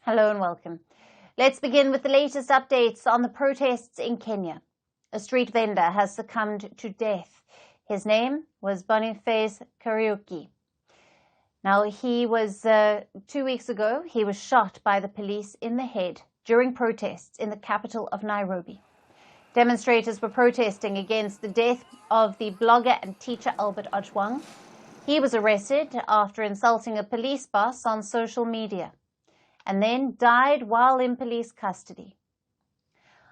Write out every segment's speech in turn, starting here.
Hello and welcome. Let's begin with the latest updates on the protests in Kenya. A street vendor has succumbed to death. His name was Boniface Kariuki. Now, he was 2 weeks ago, he was shot by the police in the head during protests in the capital of Nairobi. Demonstrators were protesting against the death of the blogger and teacher Albert Ojwang. He was arrested after insulting a police boss on social media and then died while in police custody.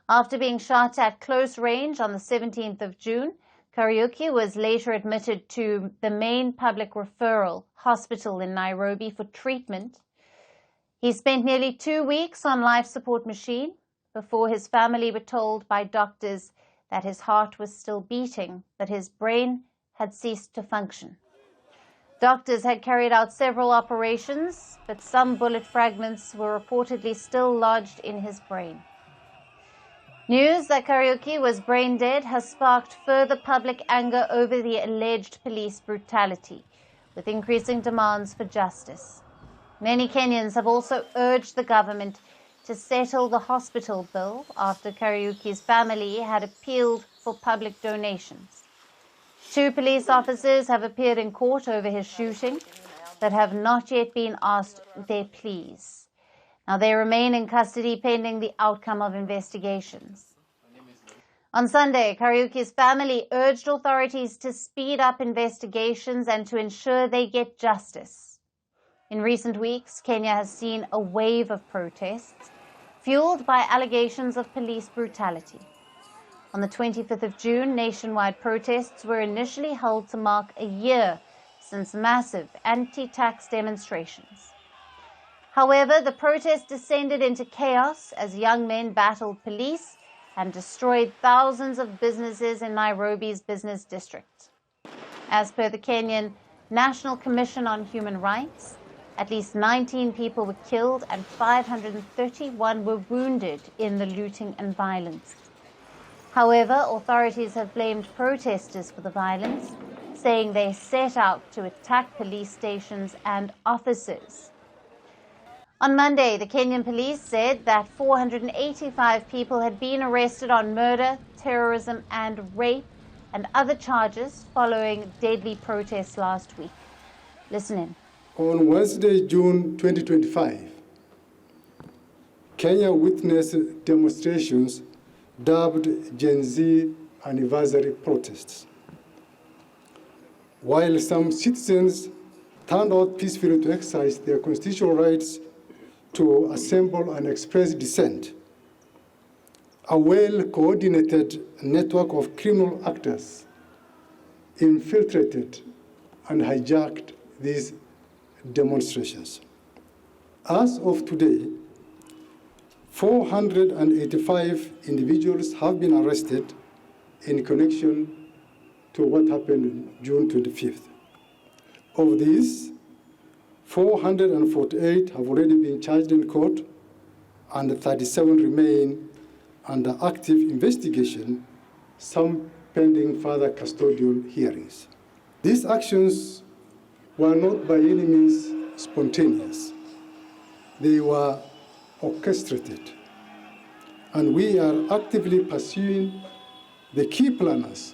After being shot at close range on the 17th of June, Kariuki was later admitted to the main public referral hospital in Nairobi for treatment. He spent nearly 2 weeks on life support machine before his family were told by doctors that his heart was still beating, but his brain had ceased to function. Doctors had carried out several operations, but some bullet fragments were reportedly still lodged in his brain. News that Kariuki was brain dead has sparked further public anger over the alleged police brutality, with increasing demands for justice. Many Kenyans have also urged the government to settle the hospital bill after Kariuki's family had appealed for public donations. 2 police officers have appeared in court over his shooting, but have not yet been asked their pleas. Now, they remain in custody pending the outcome of investigations. On Sunday, Kariuki's family urged authorities to speed up investigations and to ensure they get justice. In recent weeks, Kenya has seen a wave of protests fueled by allegations of police brutality. On the 25th of June, nationwide protests were initially held to mark a year since massive anti-tax demonstrations. However, the protest descended into chaos as young men battled police and destroyed thousands of businesses in Nairobi's business district. As per the Kenyan National Commission on Human Rights, at least 19 people were killed and 531 were wounded in the looting and violence. However, authorities have blamed protesters for the violence, saying they set out to attack police stations and officers. On Monday, the Kenyan police said that 485 people had been arrested on murder, terrorism, and rape and other charges following deadly protests last week. Listen in. On Wednesday, June 2025, Kenya witnessed demonstrations dubbed Gen Z anniversary protests. While some citizens turned out peacefully to exercise their constitutional rights to assemble and express dissent, a well-coordinated network of criminal actors infiltrated and hijacked these demonstrations. As of today, 485 individuals have been arrested in connection to what happened on June 25th. Of these, 448 have already been charged in court, and 37 remain under active investigation, some pending further custodial hearings. These actions were not by any means spontaneous. They were orchestrated, and we are actively pursuing the key planners,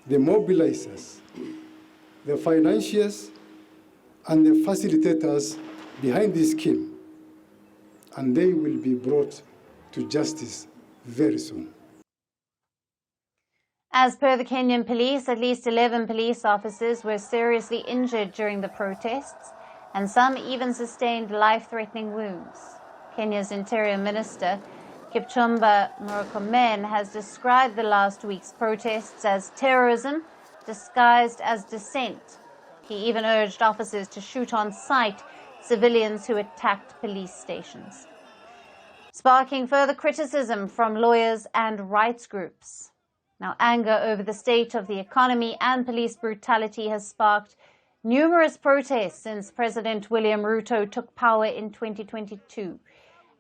the mobilizers, the financiers, and the facilitators behind this scheme, and they will be brought to justice very soon. As per the Kenyan police, at least 11 police officers were seriously injured during the protests, and some even sustained life-threatening wounds. Kenya's Interior Minister, Kipchumba Murkomen, has described the last week's protests as terrorism disguised as dissent. He even urged officers to shoot on sight civilians who attacked police stations, sparking further criticism from lawyers and rights groups. Now, anger over the state of the economy and police brutality has sparked numerous protests since President William Ruto took power in 2022.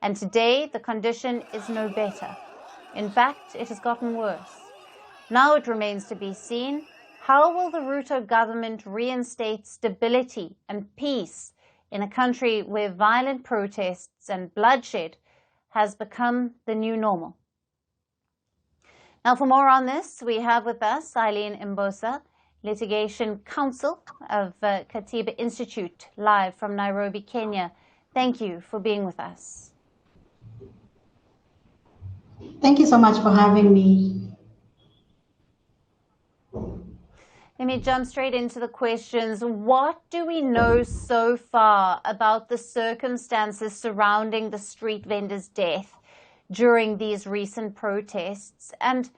And today, the condition is no better. In fact, it has gotten worse. Now it remains to be seen, how will the Ruto government reinstate stability and peace in a country where violent protests and bloodshed has become the new normal. Now, for more on this, we have with us Alyson Mbosa, Litigation Counsel of Katiba Institute, live from Nairobi, Kenya. Thank you for being with us. Thank you so much for having me. Let me jump straight into the questions. What do we know so far about the circumstances surrounding the street vendor's death during these recent protests? And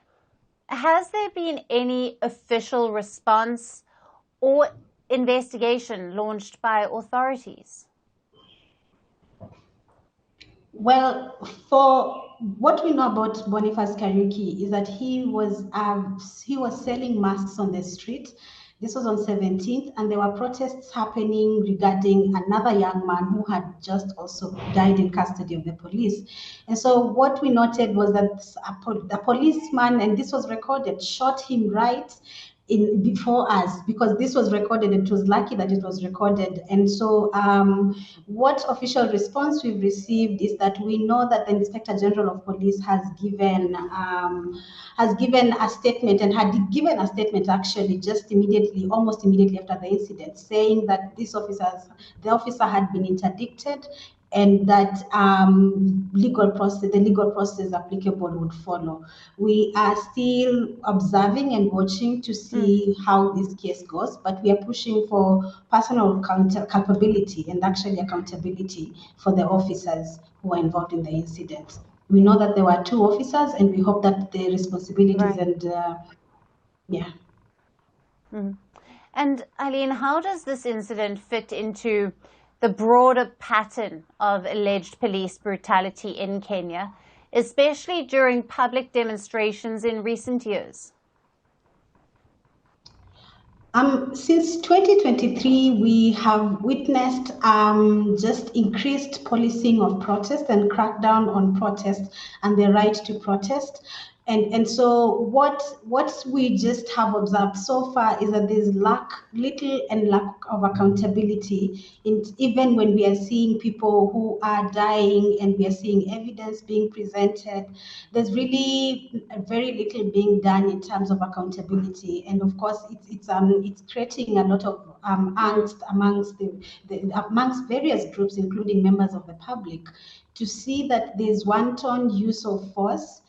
has there been any official response or investigation launched by authorities? Well, for what we know about Boniface Kariuki is that he was selling masks on the street. This was on 17th, and there were protests happening regarding another young man who had just also died in custody of the police. And so what we noted was that a policeman, and this was recorded, shot him right before us, because this was recorded. It was lucky that it was recorded. And so what official response we've received is that we know that the Inspector General of Police has given a statement, and had given a statement actually just immediately, almost immediately after the incident, saying that the officer had been interdicted, and that the legal process applicable would follow. We are still observing and watching to see how this case goes, but we are pushing for personal culpability and actually accountability for the officers who are involved in the incident. We know that there were 2 officers, and we hope that the responsibilities And Alyson, how does this incident fit into the broader pattern of alleged police brutality in Kenya, especially during public demonstrations in recent years? Since 2023, we have witnessed just increased policing of protest and crackdown on protest and the right to protest. And so what we just have observed so far is that there's lack of accountability, even when we are seeing people who are dying and we are seeing evidence being presented. There's really very little being done in terms of accountability, and of course it's creating a lot of angst amongst various groups, including members of the public, to see that there's wanton use of force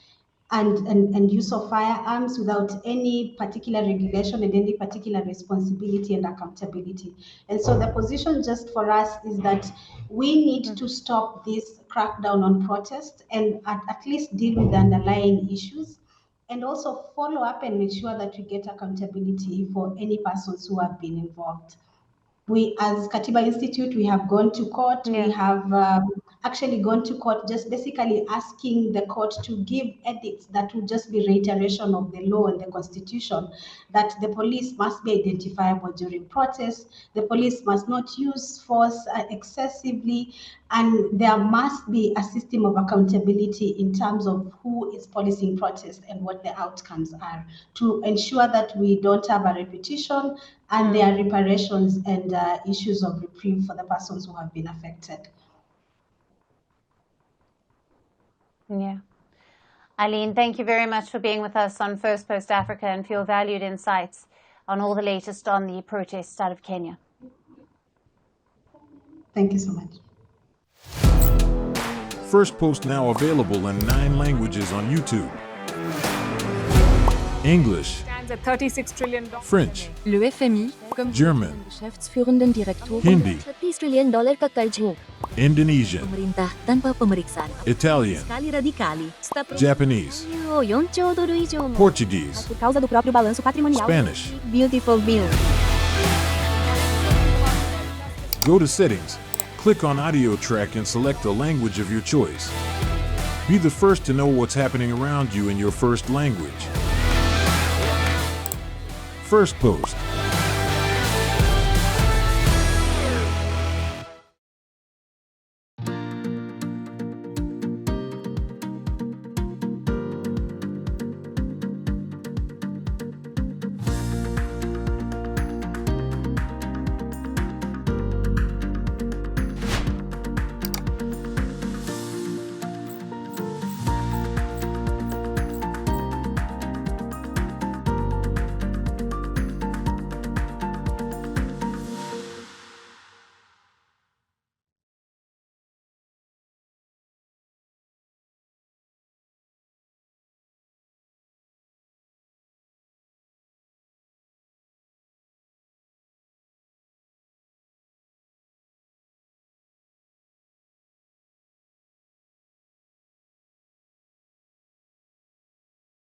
and use of firearms without any particular regulation and any particular responsibility and accountability. And so the position just for us is that we need to stop this crackdown on protest and at least deal with the underlying issues, and also follow up and make sure that we get accountability for any persons who have been involved. We, as Katiba Institute, we have gone to court. We have actually gone to court, just basically asking the court to give edicts that would just be reiteration of the law and the constitution, that the police must be identifiable during protests, the police must not use force excessively, and there must be a system of accountability in terms of who is policing protests and what the outcomes are, to ensure that we don't have a repetition and there are reparations and issues of reprieve for the persons who have been affected. Yeah. Alyson, thank you very much for being with us on Firstpost Africa and for your valued insights on all the latest on the protests out of Kenya. Thank you so much. Firstpost now available in 9 languages on YouTube. English, at $36 trillion. French, Le FMI, comme German, Geschäftsführenden Direktor, Hindi, $30 trillion ka karj mo. Indonesian, Pemerintah tanpa pemeriksaan. Italian, Sekali radikali. Japanese, Yon teodoro idioma. Portuguese, Por causa do próprio balanço patrimonial. Spanish. Beautiful bill. Go to Settings, click on Audio Track and select a language of your choice. Be the first to know what's happening around you in your first language. Firstpost.